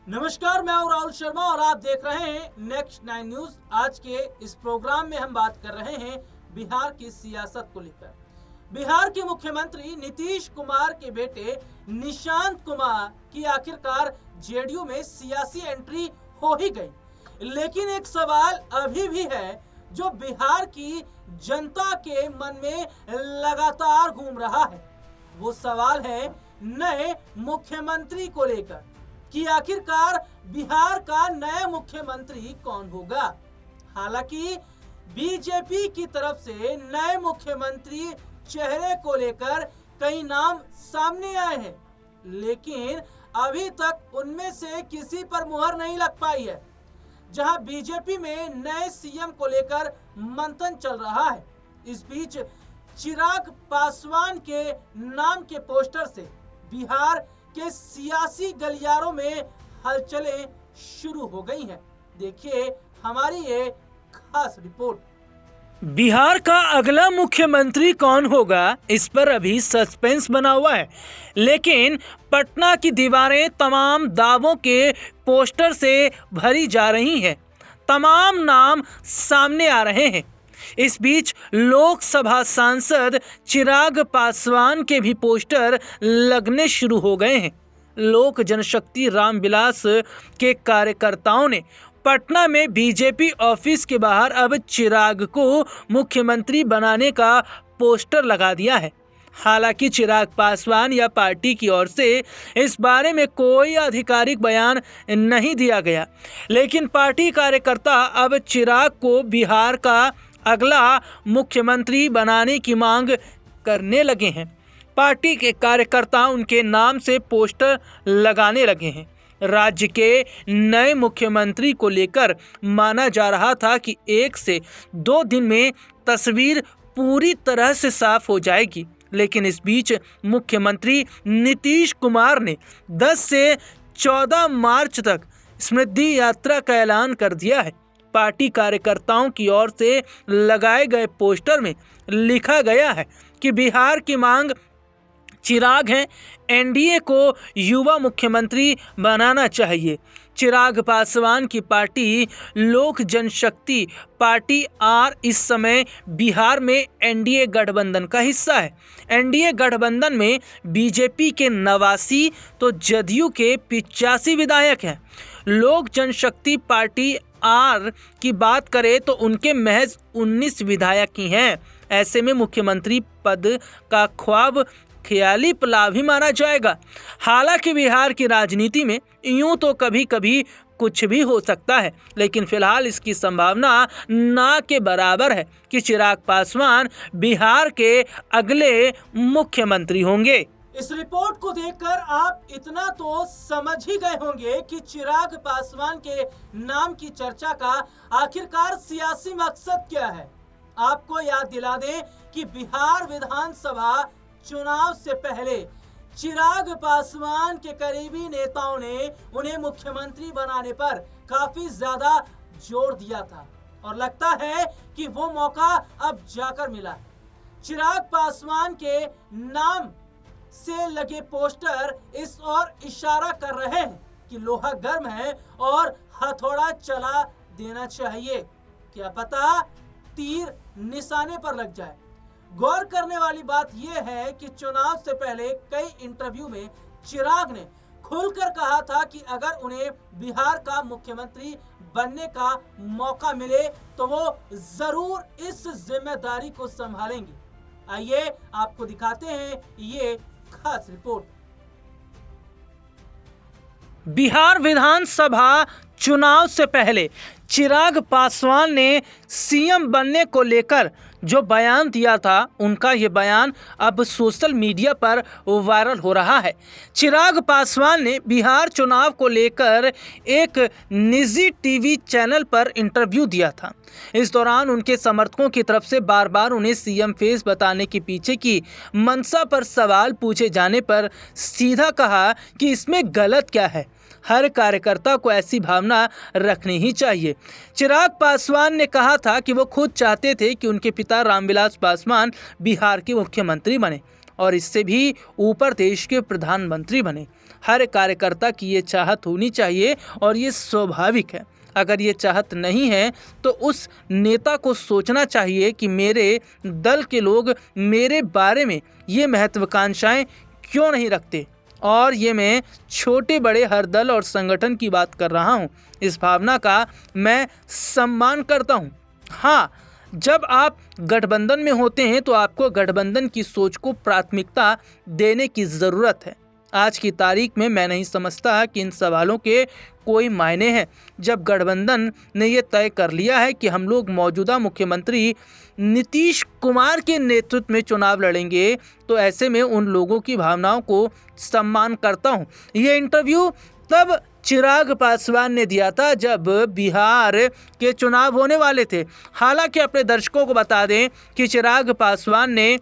नमस्कार, मैं हूं राहुल शर्मा और आप देख रहे हैं नेक्स्ट 9 न्यूज। आज के इस प्रोग्राम में हम बात कर रहे हैं बिहार की सियासत को लेकर। बिहार के मुख्यमंत्री नीतीश कुमार के बेटे निशांत कुमार की आखिरकार जेडीयू में सियासी एंट्री हो ही गई, लेकिन एक सवाल अभी भी है जो बिहार की जनता के मन में लगातार घूम रहा है। वो सवाल है नए मुख्यमंत्री को लेकर कि आखिरकार बिहार का नया मुख्यमंत्री कौन होगा। हालांकि बीजेपी की तरफ से नए मुख्यमंत्री चेहरे को लेकर कई नाम सामने आए हैं, लेकिन अभी तक उनमें से किसी पर मुहर नहीं लग पाई है। जहां बीजेपी में नए सीएम को लेकर मंथन चल रहा है, इस बीच चिराग पासवान के नाम के पोस्टर से बिहार के सियासी गलियारों में हलचलें शुरू हो गई हैं। देखिए हमारी ये खास रिपोर्ट। बिहार का अगला मुख्यमंत्री कौन होगा, इस पर अभी सस्पेंस बना हुआ है, लेकिन पटना की दीवारें तमाम दावों के पोस्टर से भरी जा रही हैं। तमाम नाम सामने आ रहे हैं। इस बीच लोकसभा सांसद चिराग पासवान के भी पोस्टर लगने शुरू हो गए हैं। लोक जनशक्ति रामविलास के कार्यकर्ताओं ने पटना में बीजेपी ऑफिस के बाहर अब चिराग को मुख्यमंत्री बनाने का पोस्टर लगा दिया है। हालांकि चिराग पासवान या पार्टी की ओर से इस बारे में कोई आधिकारिक बयान नहीं दिया गया, लेकिन पार्टी कार्यकर्ता अब चिराग को बिहार का अगला मुख्यमंत्री बनाने की मांग करने लगे हैं। पार्टी के कार्यकर्ता उनके नाम से पोस्टर लगाने लगे हैं। राज्य के नए मुख्यमंत्री को लेकर माना जा रहा था कि 1 से 2 दिन में तस्वीर पूरी तरह से साफ हो जाएगी, लेकिन इस बीच मुख्यमंत्री नीतीश कुमार ने 10 से 14 मार्च तक समृद्धि यात्रा का ऐलान कर दिया है। पार्टी कार्यकर्ताओं की ओर से लगाए गए पोस्टर में लिखा गया है कि बिहार की मांग चिराग है, एनडीए को युवा मुख्यमंत्री बनाना चाहिए। चिराग पासवान की पार्टी लोक जनशक्ति पार्टी आर इस समय बिहार में एनडीए गठबंधन का हिस्सा है। एनडीए गठबंधन में बीजेपी के 89 तो जदयू के 85 विधायक हैं। लोक जनशक्ति पार्टी आर की बात करें तो उनके महज 19 विधायक ही हैं। ऐसे में मुख्यमंत्री पद का ख्वाब ख्याली पलाव ही माना जाएगा। हालांकि बिहार की राजनीति में यूं तो कभी कभी कुछ भी हो सकता है, लेकिन फिलहाल इसकी संभावना ना के बराबर है कि चिराग पासवान बिहार के अगले मुख्यमंत्री होंगे। इस रिपोर्ट को देखकर आप इतना तो समझ ही गए होंगे कि चिराग पासवान के नाम की चर्चा का आखिरकार सियासी मकसद क्या है। आपको याद दिला दें कि बिहार विधानसभा चुनाव से पहले चिराग पासवान के करीबी नेताओं ने उन्हें मुख्यमंत्री बनाने पर काफी ज्यादा जोर दिया था और लगता है कि वो मौका अब जाकर मिला है। चिराग पासवान के नाम से लगे पोस्टर इस ओर इशारा कर रहे हैं कि लोहा गर्म है और हथौड़ा चला देना चाहिए, क्या पता तीर निशाने पर लग जाए। गौर करने वाली बात यह है कि चुनाव से पहले कई इंटरव्यू में चिराग ने खुलकर कहा था कि अगर उन्हें बिहार का मुख्यमंत्री बनने का मौका मिले तो वो जरूर इस जिम्मेदारी को संभालेंगे। आइए आपको दिखाते हैं ये खास रिपोर्ट। बिहार विधानसभा चुनाव से पहले चिराग पासवान ने सीएम बनने को लेकर जो बयान दिया था, उनका ये बयान अब सोशल मीडिया पर वायरल हो रहा है। चिराग पासवान ने बिहार चुनाव को लेकर एक निजी टीवी चैनल पर इंटरव्यू दिया था। इस दौरान उनके समर्थकों की तरफ से बार बार उन्हें सीएम फेस बताने के पीछे की मंशा पर सवाल पूछे जाने पर सीधा कहा कि इसमें गलत क्या है, हर कार्यकर्ता को ऐसी भावना रखनी ही चाहिए। चिराग पासवान ने कहा था कि वो खुद चाहते थे कि उनके पिता रामविलास पासवान बिहार के मुख्यमंत्री बने और इससे भी ऊपर देश के प्रधानमंत्री बने। हर कार्यकर्ता की ये चाहत होनी चाहिए और ये स्वाभाविक है। अगर ये चाहत नहीं है तो उस नेता को सोचना चाहिए कि मेरे दल के लोग मेरे बारे में ये महत्वाकांक्षाएं क्यों नहीं रखते। और ये मैं छोटे बड़े हर दल और संगठन की बात कर रहा हूँ। इस भावना का मैं सम्मान करता हूँ। हाँ, जब आप गठबंधन में होते हैं तो आपको गठबंधन की सोच को प्राथमिकता देने की ज़रूरत है। आज की तारीख में मैं नहीं समझता कि इन सवालों के कोई मायने हैं। जब गठबंधन ने यह तय कर लिया है कि हम लोग मौजूदा मुख्यमंत्री नीतीश कुमार के नेतृत्व में चुनाव लड़ेंगे, तो ऐसे में उन लोगों की भावनाओं को सम्मान करता हूं। ये इंटरव्यू तब चिराग पासवान ने दिया था जब बिहार के चुनाव होने वाले थे। हालांकि अपने दर्शकों को बता दें कि चिराग पासवान ने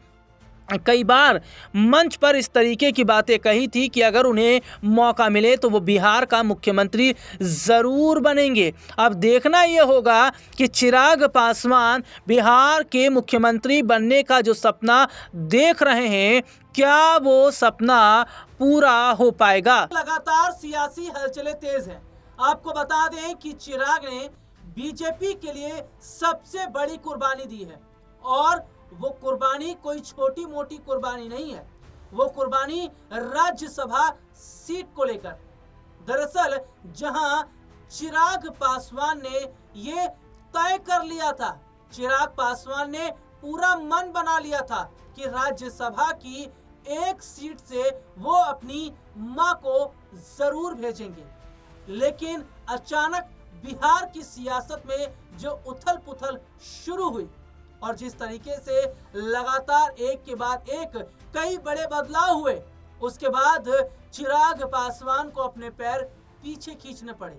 कई बार मंच पर इस तरीके की बातें कही थी कि अगर उन्हें मौका मिले तो वो बिहार का मुख्यमंत्री ज़रूर बनेंगे। अब देखना ये होगा कि चिराग पासवान बिहार के मुख्यमंत्री बनने का जो सपना देख रहे हैं, क्या वो सपना पूरा हो पाएगा। लगातार सियासी हलचलें तेज हैं। आपको बता दें कि चिराग ने बीजेपी के लिए सबसे बड़ी कुर्बानी दी है और वो कुर्बानी कोई छोटी मोटी कुर्बानी नहीं है। वो कुर्बानी राज्यसभा सीट को लेकर। दरअसल जहां चिराग पासवान ने ये तय कर लिया था, चिराग पासवान ने पूरा मन बना लिया था कि राज्यसभा की एक सीट से वो अपनी मां को जरूर भेजेंगे। लेकिन अचानक बिहार की सियासत में जो उथल पुथल शुरू हुई और जिस तरीके से लगातार एक के बाद एक कई बड़े बदलाव हुए, उसके बाद चिराग पासवान को अपने पैर पीछे खींचने पड़े।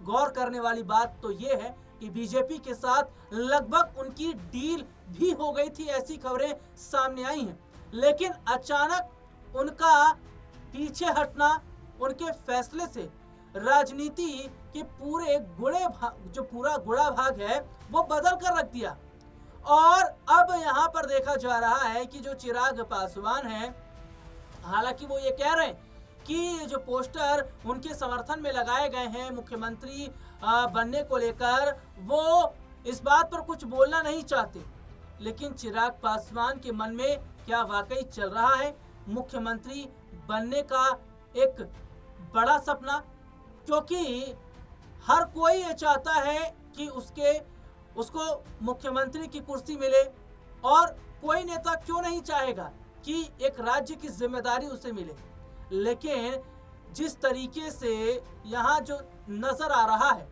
गौर करने वाली बात तो ये है कि बीजेपी के साथ लगभग उनकी डील भी हो गई थी, ऐसी खबरें सामने आई हैं। लेकिन अचानक उनका पीछे हटना, उनके फैसले से राजनीति के पूरे पूरा गुड़ा भाग है वो बदल कर रख दिया। और अब यहाँ पर देखा जा रहा है कि जो चिराग पासवान हैं, हालांकि वो ये कह रहे हैं कि जो पोस्टर उनके समर्थन में लगाए गए हैं मुख्यमंत्री बनने को लेकर, वो इस बात पर कुछ बोलना नहीं चाहते। लेकिन चिराग पासवान के मन में क्या वाकई चल रहा है मुख्यमंत्री बनने का एक बड़ा सपना? क्योंकि हर कोई ये चाहता है कि उसको मुख्यमंत्री की कुर्सी मिले, और कोई नेता क्यों नहीं चाहेगा कि एक राज्य की जिम्मेदारी उसे मिले। लेकिन जिस तरीके से यहाँ जो नजर आ रहा है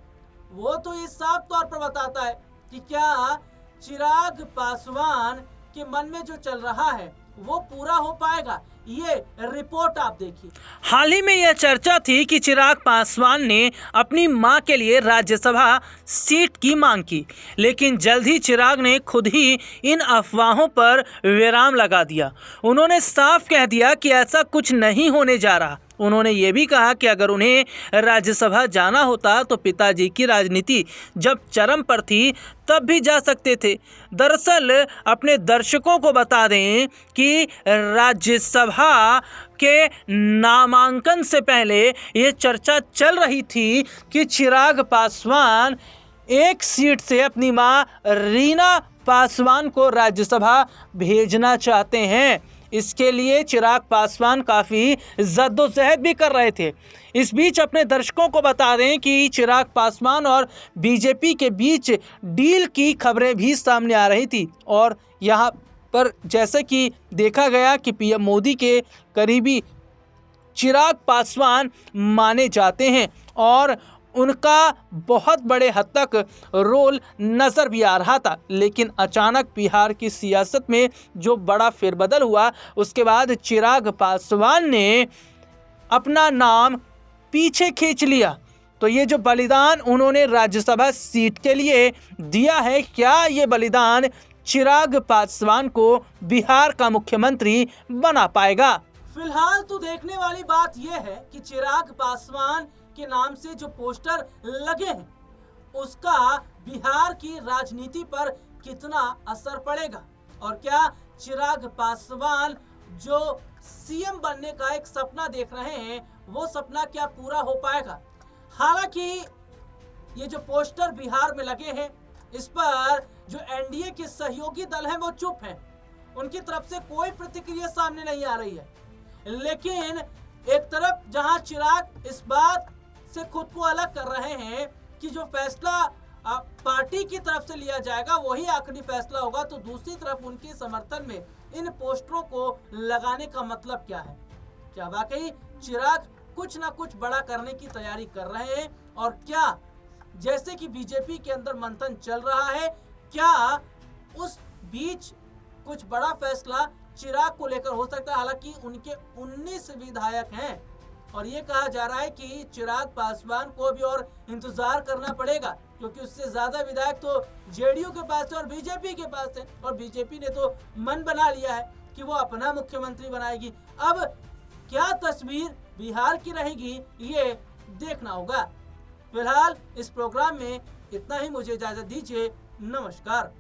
वो तो ये साफ तौर पर बताता है कि क्या चिराग पासवान के मन में जो चल रहा है वो पूरा हो पाएगा। ये रिपोर्ट आप देखिए। हाल ही में यह चर्चा थी कि चिराग पासवान ने अपनी मां के लिए राज्यसभा सीट की मांग की, लेकिन जल्द ही चिराग ने खुद ही इन अफवाहों पर विराम लगा दिया। उन्होंने साफ कह दिया कि ऐसा कुछ नहीं होने जा रहा। उन्होंने ये भी कहा कि अगर उन्हें राज्यसभा जाना होता तो पिताजी की राजनीति जब चरम पर थी तब भी जा सकते थे। दरअसल अपने दर्शकों को बता दें कि राज्यसभा के नामांकन से पहले ये चर्चा चल रही थी कि चिराग पासवान एक सीट से अपनी मां रीना पासवान को राज्यसभा भेजना चाहते हैं। इसके लिए चिराग पासवान काफ़ी जद्दोजहद भी कर रहे थे। इस बीच अपने दर्शकों को बता दें कि चिराग पासवान और बीजेपी के बीच डील की खबरें भी सामने आ रही थी। और यहाँ पर जैसे कि देखा गया कि पीएम मोदी के करीबी चिराग पासवान माने जाते हैं और उनका बहुत बड़े हद तक रोल नज़र भी आ रहा था। लेकिन अचानक बिहार की सियासत में जो बड़ा फेरबदल हुआ, उसके बाद चिराग पासवान ने अपना नाम पीछे खींच लिया। तो ये जो बलिदान उन्होंने राज्यसभा सीट के लिए दिया है, क्या ये बलिदान चिराग पासवान को बिहार का मुख्यमंत्री बना पाएगा? फिलहाल तो देखने वाली बात यह है कि चिराग पासवान के नाम से जो पोस्टर लगे हैं उसका बिहार की राजनीति पर कितना असर पड़ेगा, और क्या चिराग पासवान जो सीएम बनने का एक सपना देख रहे हैं वो सपना क्या पूरा हो पाएगा? हालांकि ये जो पोस्टर बिहार में लगे हैं, इस पर जो एनडीए के सहयोगी दल हैं वो चुप हैं, उनकी तरफ से कोई प्रतिक्रिया सामने नहीं आ रही है। लेकिन एक तरफ जहां चिराग इस बात से खुद को अलग कर रहे हैं कि जो फैसला पार्टी की तरफ से लिया जाएगा वही आखिरी फैसला होगा, तो दूसरी तरफ उनके समर्थन में इन पोस्टरों को लगाने का मतलब क्या है? क्या वाकई चिराग कुछ ना कुछ बड़ा करने की तैयारी कर रहे हैं? और क्या जैसे कि बीजेपी के अंदर मंथन चल रहा है, क्या उस बीच कुछ बड़ा फैसला चिराग को लेकर हो सकता है? हालांकि उनके 19 विधायक हैं और ये कहा जा रहा है कि चिराग पासवान को भी और इंतजार करना पड़ेगा, क्योंकि उससे ज्यादा विधायक तो जेडीयू के पास है और बीजेपी के पास है, और बीजेपी ने तो मन बना लिया है कि वो अपना मुख्यमंत्री बनाएगी। अब क्या तस्वीर बिहार की रहेगी, ये देखना होगा। फिलहाल इस प्रोग्राम में इतना ही, मुझे इजाजत दीजिए। नमस्कार।